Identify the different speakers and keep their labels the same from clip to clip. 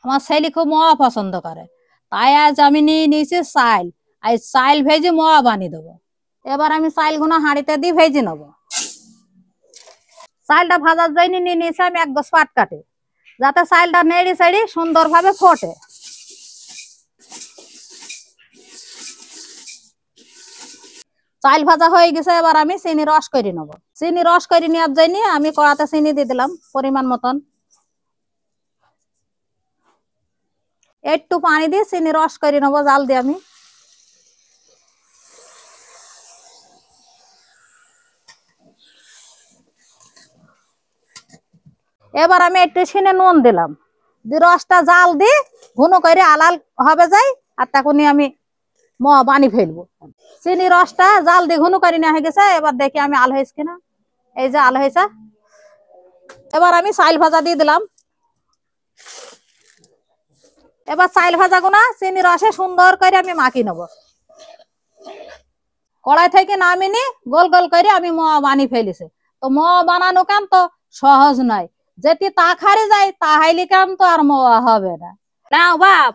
Speaker 1: আমার ছেলে খুব মোয়া পছন্দ করে, তাই আজ আমি নিয়ে নিয়েছি চাল। আজ চাল ভেজে মোয়া বানিয়ে দেবো। এবার আমি চালগুলো হাঁড়িতে দিয়ে ভেজে নেবো। চালটা ভাজার জন্য নিয়ে নিয়েছি আমি এক দশ পাট কাটে, যাতে চালটা নেড়ি চেড়ি সুন্দরভাবে ফোটে। চাল ভাজা হয়ে গেছে, এবার আমি চিনি রস করে নেব। চিনি রস করে নেওয়ার জন্য আমি কড়াতে চিনি দিয়ে দিলাম পরিমাণ মতন। একটু পানি দিয়ে চিনি রস করে নেবো জাল দিয়ে আমি। এবার আমি একটু চিনি নুন দিলাম, দিয়ে রসটা জাল দিয়ে ঘন করে আলাল হবে যাই, আর তখনই আমি মোয়া বানিয়ে ফেলবো। চিনি রসটা জাল দিয়ে ঘন করে নেওয়া হয়ে গেছে। এবার দেখি আমি আল হয়েছে কিনা। এই যে আল হয়েছে। এবার আমি চাল ভাজা দিয়ে দিলাম। এবার চাল ভাজা গুনা চিনি রসে সুন্দর করে আমি মাখিয়ে নেবো। কড়াই থেকে নামিয়ে নি গোল গোল করে আমি মোয়া বানিয়ে ফেলেছি। তো মোয়া বানানো কেন তো সহজ নয়, যেটি তা খারে যায় তাহাইলে কেন তো আর মোয়া হবে না। নাও বাপ,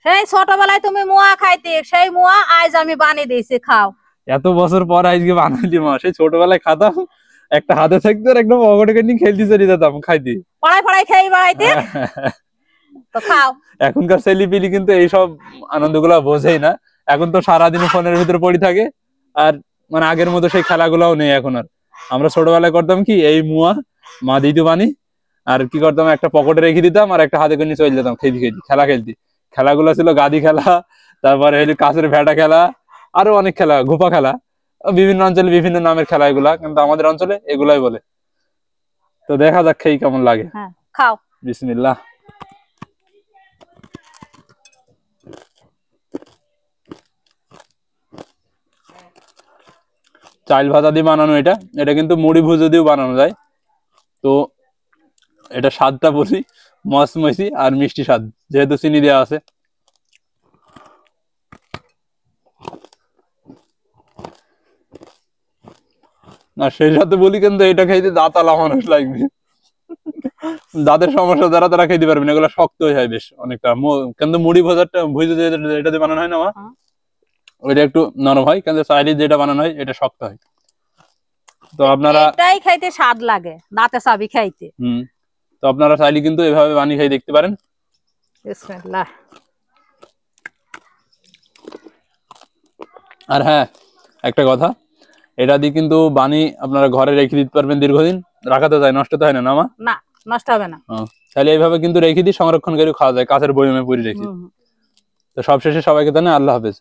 Speaker 1: সেই ছোটবেলায় তুমি মোয়া খাইতে, সেই মোয়া আজ আমি বানিয়ে দিয়েছি, খাও।
Speaker 2: এত বছর পর আজকে বানাইলি মা, সেই ছোটবেলায় খাতাম, একটা হাতে থাকতো আর একটা পকেটে নিয়ে খেলতে চলে যেতাম খাইতে,
Speaker 1: পড়াই পড়াই খেয়ে বেড়াইতে। তো খাও।
Speaker 2: এখনকার ছেলেপিলি কিন্তু এইসব আনন্দগুলা বোঝেই না। এখন তো সারাদিন ফোনের ভিতরে পড়ে থাকে, আর মানে আগের মতো সেই খেলাগুলাও নেই এখন আর। আমরা ছোটবেলায় করতাম কি, এই মুয়া মা দিত বানি, আর কি করতাম, একটা পকেটে রেখে দিতাম আর একটা হাতে করে নিয়ে চলে যেতাম খেলতে খেলতে, খেলা খেলতে। খেলাগুলো ছিল গাদি খেলা, তারপরে কাছের ভেটা খেলা, আরো অনেক খেলা, ঘোপা খেলা। বিভিন্ন অঞ্চলে বিভিন্ন নামের খেলা এগুলা, কিন্তু আমাদের অঞ্চলে এগুলাই বলে। তো দেখা যাক খেয়ে কেমন লাগে।
Speaker 1: হ্যাঁ, খাও।
Speaker 2: বিসমিল্লাহ। চাল ভাজা দিয়ে বানানো এটা, এটা কিন্তু মুড়ি ভুজো দিয়েও বানানো যায়। তো এটা স্বাদটা বলি মচমচি আর মিষ্টি স্বাদ, যেহেতু চিনি দেওয়া আছে। আর সেই সাথে বলি কিন্তু এটা খাইতে দাঁত আলা মানুষ লাগবে, দাঁতের সমস্যা যারা তারা খেতে পারবে না, এগুলো শক্ত হয়ে যায় বেশ অনেকটা। কিন্তু মুড়ি ভাজাটা ভুজে এটা দিয়ে বানানো হয় না, ওইটা একটু নরম হয়, কিন্তু চাইলে যেটা বানানো হয় এটা শক্ত হয়। তো আপনারা
Speaker 1: এটাই খাইতে স্বাদ লাগে, দাঁতে চাবি খাইতে।
Speaker 2: তো আপনারা চাইলে কিন্তু এভাবে বানিয়ে খাই দেখতে পারেন।
Speaker 1: বিসমিল্লাহ।
Speaker 2: আর হ্যাঁ, একটা কথা, এটা দিয়ে কিন্তু বানি আপনারা ঘরে রেখে দিতে পারবেন দীর্ঘদিন, রাখাতে যায়, নষ্ট তো হয় না মা?
Speaker 1: না, নষ্ট হবে না।
Speaker 2: তাহলে এইভাবে কিন্তু রেখে দিয়ে সংরক্ষণ করে খাওয়া যায়, কাঁচের বয়মে পুরি রেখে। তো সবশেষে সবাইকে জানাই আল্লাহ হাফেজ।